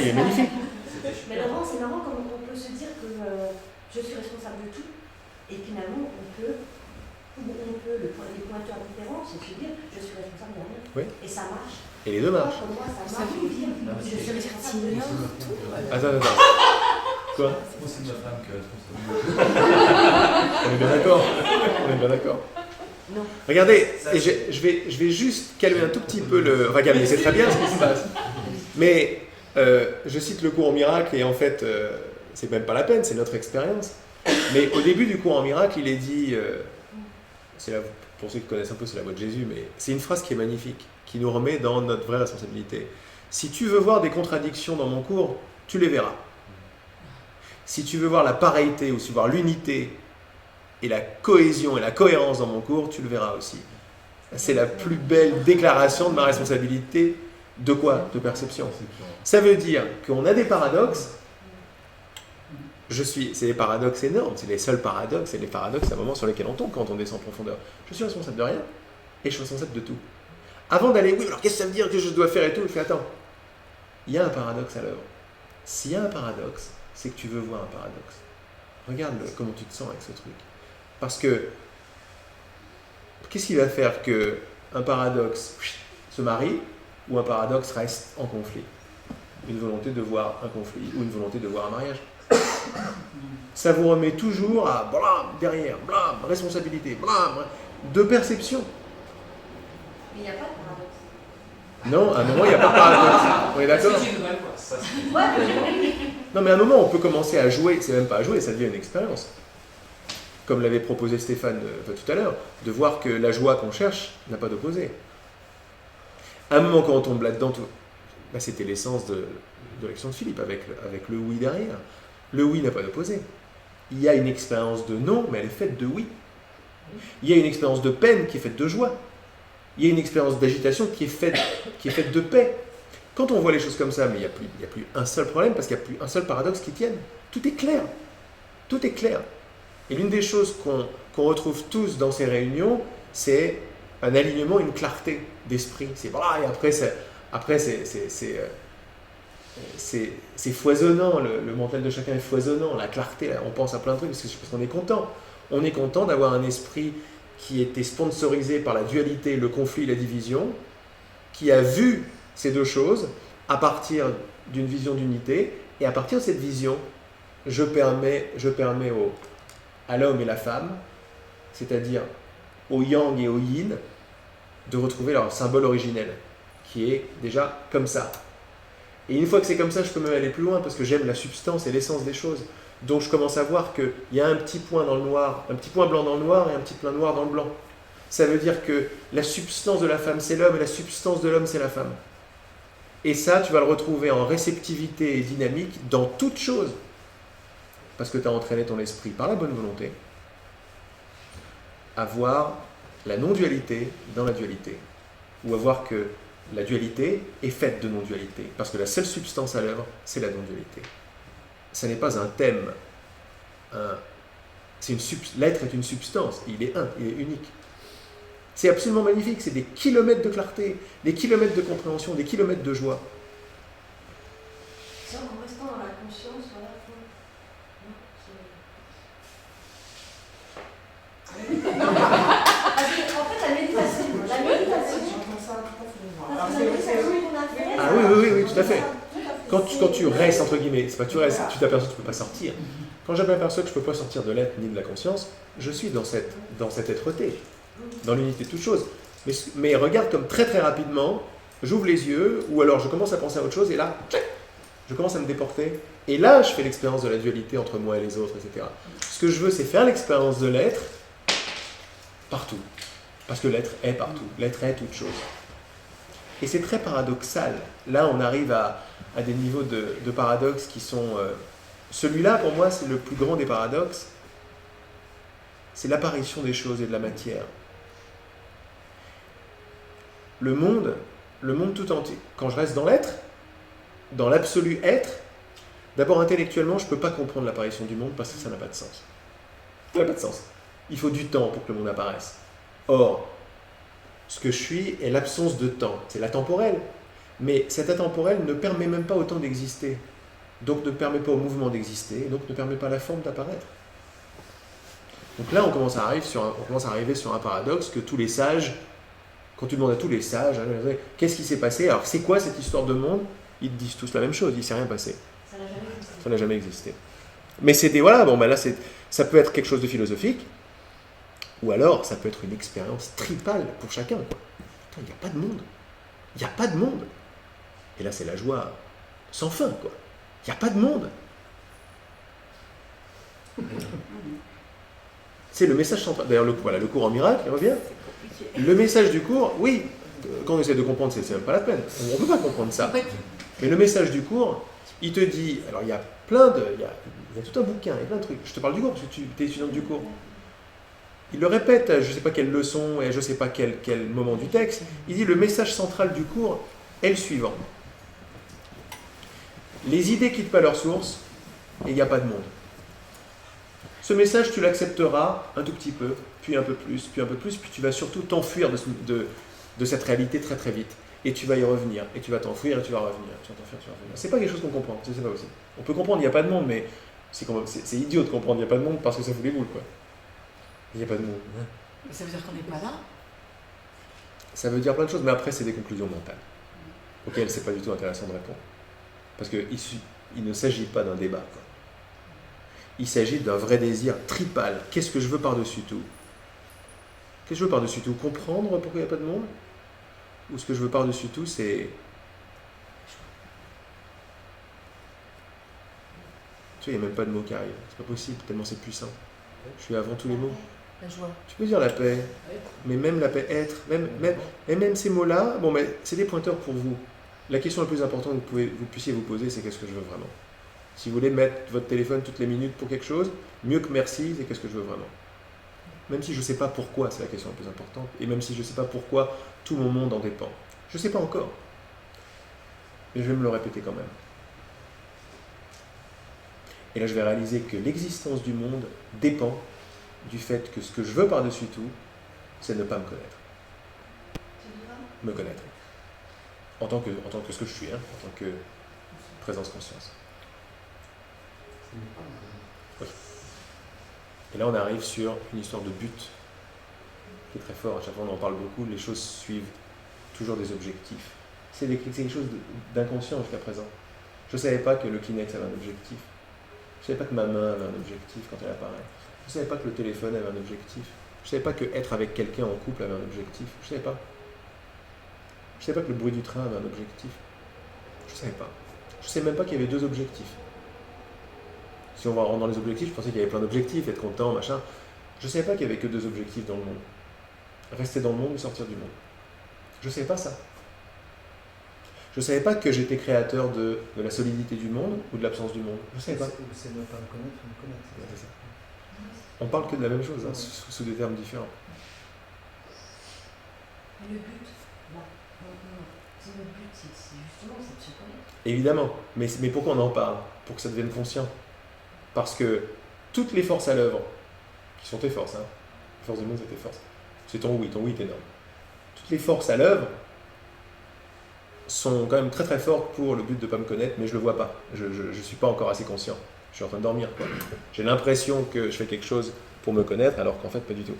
est magnifique. Mais Laurent, c'est marrant comme on peut se dire que je suis responsable de tout, et finalement on peut les pointeurs différents, c'est se dire je suis responsable de rien. Oui. Et ça marche. Et les deux marchent. Pour moi, ça marche de dire je suis responsable de rien. Attends. Quoi? Moi, c'est ma femme qui est responsable. On est bien d'accord. Non. Regardez, et je vais juste calmer un tout petit peu le... Enfin, calmer, c'est très bien ce qui se passe. Mais je cite le cours en miracle et en fait, c'est même pas la peine, c'est notre expérience. Mais au début du cours en miracle, il est dit, pour ceux qui connaissent un peu, c'est la voix de Jésus, mais c'est une phrase qui est magnifique, qui nous remet dans notre vraie responsabilité. Si tu veux voir des contradictions dans mon cours, tu les verras. Si tu veux voir la pareillété ou si tu veux voir l'unité et la cohésion et la cohérence dans mon cours, tu le verras aussi. C'est la plus belle déclaration de ma responsabilité. De quoi? De perception. Ça veut dire qu'on a des paradoxes. C'est des paradoxes énormes, c'est les seuls paradoxes, c'est les paradoxes à un moment sur lesquels on tombe quand on descend en profondeur. Je suis responsable de rien et je suis responsable de tout. Avant d'aller, oui, alors qu'est-ce que ça veut dire que je dois faire et tout? Je fais, attends, il y a un paradoxe à l'œuvre. S'il y a un paradoxe, c'est que tu veux voir un paradoxe. Regarde comment tu te sens avec ce truc. Parce que, qu'est-ce qui va faire qu'un paradoxe se marie ou un paradoxe reste en conflit? Une volonté de voir un conflit ou une volonté de voir un mariage. Ça vous remet toujours à blam, derrière, blam, responsabilité, blam, de perception. Mais il n'y a pas de paradoxe. Non, à un moment, il n'y a pas de paradoxe. On est d'accord? Non, mais à un moment, on peut commencer à jouer, c'est même pas à jouer, ça devient une expérience. Comme l'avait proposé Stéphane tout à l'heure, de voir que la joie qu'on cherche n'a pas d'opposé. À un moment, quand on tombe là-dedans, c'était l'essence de l'action de Philippe, avec le oui derrière. Le oui n'a pas d'opposé. Il y a une expérience de non, mais elle est faite de oui. Il y a une expérience de peine qui est faite de joie. Il y a une expérience d'agitation qui est faite de paix. Quand on voit les choses comme ça, mais il n'y a plus un seul problème, parce qu'il n'y a plus un seul paradoxe qui tienne. Tout est clair. Tout est clair. Et l'une des choses qu'on retrouve tous dans ces réunions, c'est un alignement, une clarté d'esprit. C'est voilà, et après c'est foisonnant, le mental de chacun est foisonnant, la clarté, on pense à plein de trucs, parce qu'on est content. On est content d'avoir un esprit qui était sponsorisé par la dualité, le conflit, la division, qui a vu ces deux choses à partir d'une vision d'unité, et à partir de cette vision, je permets à l'homme et la femme, c'est-à-dire au yang et au yin, de retrouver leur symbole originel, qui est déjà comme ça. Et une fois que c'est comme ça, je peux même aller plus loin, parce que j'aime la substance et l'essence des choses. Donc je commence à voir qu'il y a un petit point dans le noir, un petit point blanc dans le noir et un petit point noir dans le blanc. Ça veut dire que la substance de la femme, c'est l'homme, et la substance de l'homme, c'est la femme. Et ça, tu vas le retrouver en réceptivité et dynamique dans toute chose. Parce que tu as entraîné ton esprit par la bonne volonté à voir la non-dualité dans la dualité. Ou à voir que la dualité est faite de non-dualité. Parce que la seule substance à l'œuvre, c'est la non-dualité. Ce n'est pas un thème. L'être est une substance. Il est un, il est unique. C'est absolument magnifique. C'est des kilomètres de clarté, des kilomètres de compréhension, des kilomètres de joie. C'est en restant dans la conscience, voilà. En fait, la méditation, j'entends ça Ah oui, tout à fait. Quand tu restes, entre guillemets, c'est pas que tu restes, tu t'aperçois que tu ne peux pas sortir. Quand je m'aperçois que je ne peux pas sortir de l'être ni de la conscience, je suis dans cette êtreté, dans l'unité de toute chose. Mais regarde comme très très rapidement, j'ouvre les yeux, ou alors je commence à penser à autre chose, et là, je commence à me déporter. Et là, je fais l'expérience de la dualité entre moi et les autres, etc. Ce que je veux, c'est faire l'expérience de l'être partout. Parce que l'être est partout. L'être est toute chose. Et c'est très paradoxal. Là, on arrive à des niveaux de paradoxes qui sont... celui-là, pour moi, c'est le plus grand des paradoxes. C'est l'apparition des choses et de la matière. Le monde tout entier, quand je reste dans l'être, dans l'absolu être, d'abord intellectuellement, je ne peux pas comprendre l'apparition du monde parce que ça n'a pas de sens. Ça n'a pas de sens. Il faut du temps pour que le monde apparaisse. Or, ce que je suis est l'absence de temps. C'est la temporelle. Mais cet intemporel ne permet même pas au temps d'exister. Donc ne permet pas au mouvement d'exister, donc ne permet pas à la forme d'apparaître. Donc là, on commence à arriver sur un paradoxe que tous les sages, quand tu demandes à tous les sages, qu'est-ce qui s'est passé? Alors c'est quoi cette histoire de monde? Ils te disent tous la même chose, il ne s'est rien passé. Ça n'a jamais existé. Ça n'a jamais existé. Mais c'était, voilà, bon ben là, ça peut être quelque chose de philosophique, ou alors ça peut être une expérience tripale pour chacun. Il n'y a pas de monde. Il n'y a pas de monde. Et là, c'est la joie sans fin, quoi. Il n'y a pas de monde. C'est le message central. D'ailleurs, le cours en miracle, il revient. Le message du cours, oui, quand on essaie de comprendre, c'est même pas la peine. On ne peut pas comprendre ça. Mais le message du cours, il te dit, alors il y a plein de... Il y a tout un bouquin, il y a plein de trucs. Je te parle du cours parce que tu es étudiante du cours. Il le répète, je ne sais pas quelle leçon et je ne sais pas quel moment du texte. Il dit, le message central du cours est le suivant. Les idées quittent pas leur source et il n'y a pas de monde. Ce message, tu l'accepteras un tout petit peu, puis un peu plus, puis tu vas surtout t'enfuir de cette réalité très très vite. Et tu vas y revenir, et tu vas t'enfuir, et tu vas revenir, tu vas t'enfuir, tu vas revenir. C'est pas quelque chose qu'on comprend, c'est pas possible. On peut comprendre, il n'y a pas de monde, mais c'est idiot de comprendre, il n'y a pas de monde parce que ça fout les boules, quoi. Il n'y a pas de monde. Mais ça veut dire qu'on n'est pas là? Ça veut dire plein de choses, mais après, c'est des conclusions mentales, auxquelles c'est pas du tout intéressant de répondre. Parce qu'il ne s'agit pas d'un débat, quoi. Il s'agit d'un vrai désir tripal. Qu'est-ce que je veux par-dessus tout? Qu'est-ce que je veux par-dessus tout? Comprendre pourquoi il n'y a pas de monde? Ou ce que je veux par-dessus tout, c'est... Tu vois, il n'y a même pas de mots qui arrivent. C'est pas possible, tellement c'est puissant. Je suis avant tous les mots. La joie. Tu peux dire la paix, mais même la paix, être, même ces mots-là, bon, mais c'est des pointeurs pour vous. La question la plus importante que vous puissiez vous poser, c'est qu'est-ce que je veux vraiment? Si vous voulez mettre votre téléphone toutes les minutes pour quelque chose, mieux que merci, c'est qu'est-ce que je veux vraiment? Même si je ne sais pas pourquoi, c'est la question la plus importante. Et même si je ne sais pas pourquoi tout mon monde en dépend. Je ne sais pas encore. Mais je vais me le répéter quand même. Et là, je vais réaliser que l'existence du monde dépend du fait que ce que je veux par-dessus tout, c'est ne pas me connaître. Me connaître. En tant que ce que je suis, hein, en tant que présence-conscience. Oui. Et là, on arrive sur une histoire de but qui est très fort. À chaque fois, on en parle beaucoup. Les choses suivent toujours des objectifs. C'est quelque chose d'inconscient jusqu'à présent. Je ne savais pas que le Kleenex avait un objectif. Je ne savais pas que ma main avait un objectif quand elle apparaît. Je ne savais pas que le téléphone avait un objectif. Je ne savais pas que être avec quelqu'un en couple avait un objectif. Je ne savais pas. Je ne savais pas que le bruit du train avait un objectif. Je ne savais pas. Je ne savais même pas qu'il y avait deux objectifs. Si on va rentrer dans les objectifs, je pensais qu'il y avait plein d'objectifs, être content, machin. Je ne savais pas qu'il n'y avait que deux objectifs dans le monde. Rester dans le monde ou sortir du monde. Je ne savais pas ça. Je ne savais pas que j'étais créateur de la solidité du monde ou de l'absence du monde. Je ne savais pas. C'est ne pas me connaître ou me connaître. Ouais, c'est ça. On parle que de la même chose, hein, sous des termes différents. Mais le but, non. C'est le but, c'est justement c'est de se connaître. Évidemment, mais pourquoi on en parle? Pour que ça devienne conscient. Parce que toutes les forces à l'œuvre, qui sont tes forces, hein, les forces du monde, c'est tes forces. C'est ton oui est énorme. Toutes les forces à l'œuvre sont quand même très très fortes pour le but de ne pas me connaître, mais je ne le vois pas. Je ne suis pas encore assez conscient. Je suis en train de dormir, quoi. J'ai l'impression que je fais quelque chose pour me connaître, alors qu'en fait, pas du tout.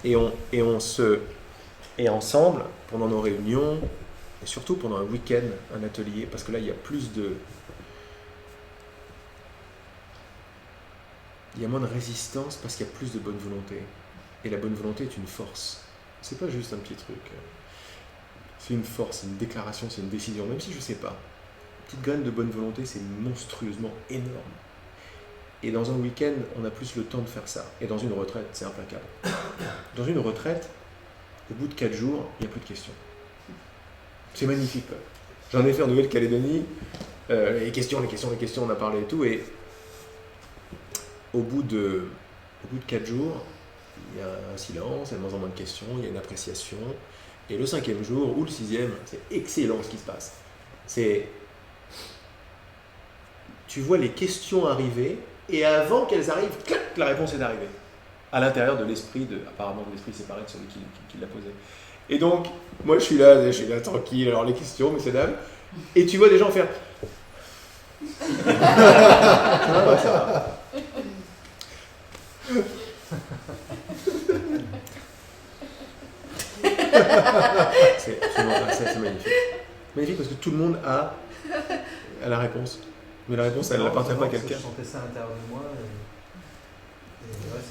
Et ensemble, pendant nos réunions, et surtout pendant un week-end, un atelier, parce que là, il y a plus de... Il y a moins de résistance parce qu'il y a plus de bonne volonté. Et la bonne volonté est une force. C'est pas juste un petit truc. C'est une force, c'est une déclaration, c'est une décision, même si je ne sais pas. Une petite graine de bonne volonté, c'est monstrueusement énorme. Et dans un week-end, on a plus le temps de faire ça. Et dans une retraite, c'est implacable. Dans une retraite, au bout de 4 jours, il n'y a plus de questions. C'est magnifique, quoi. J'en ai fait en Nouvelle-Calédonie. Les questions, on a parlé et tout. Et au bout de 4 jours, il y a un silence, il y a de moins en moins de questions, il y a une appréciation. Et le 5e jour, ou le 6e, c'est excellent ce qui se passe. Tu vois les questions arriver, et avant qu'elles arrivent, clac, la réponse est arrivée. À l'intérieur de l'esprit, apparemment de l'esprit séparé de celui qui l'a posé. Et donc, moi je suis là tranquille, alors les questions, messieurs, dames. Et tu vois des gens faire. Ça va, ça va. C'est absolument c'est magnifique. Magnifique parce que tout le monde a la réponse. Mais la réponse, elle ne l'appartient pas à quelqu'un. Je sentais ça à l'intérieur de moi. Et ouais,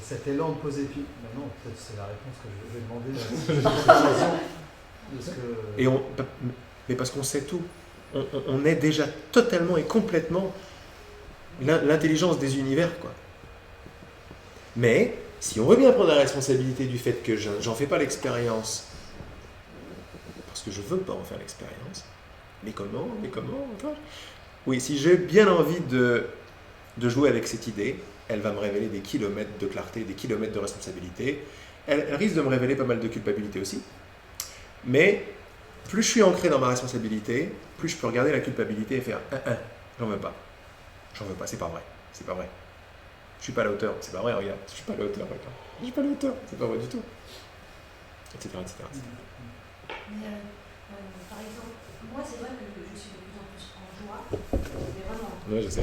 cet élan de poser. Puis, non, peut-être c'est la réponse que je vais demander. Mais parce qu'on sait tout. On est déjà totalement et complètement l'intelligence des univers, quoi. Mais si on veut bien prendre la responsabilité du fait que j'en fais pas l'expérience, parce que je veux pas en faire l'expérience, mais comment enfin, oui, si j'ai bien envie de jouer avec cette idée, elle va me révéler des kilomètres de clarté, des kilomètres de responsabilité. Elle risque de me révéler pas mal de culpabilité aussi. Mais plus je suis ancré dans ma responsabilité, plus je peux regarder la culpabilité et faire j'en veux pas, c'est pas vrai, je suis pas à la hauteur, c'est pas vrai, regarde, je suis pas à la hauteur, c'est pas vrai du tout, etc. Mais, par exemple, moi c'est vrai que je suis de plus en plus en joie, mais vraiment. Ouais, je sais.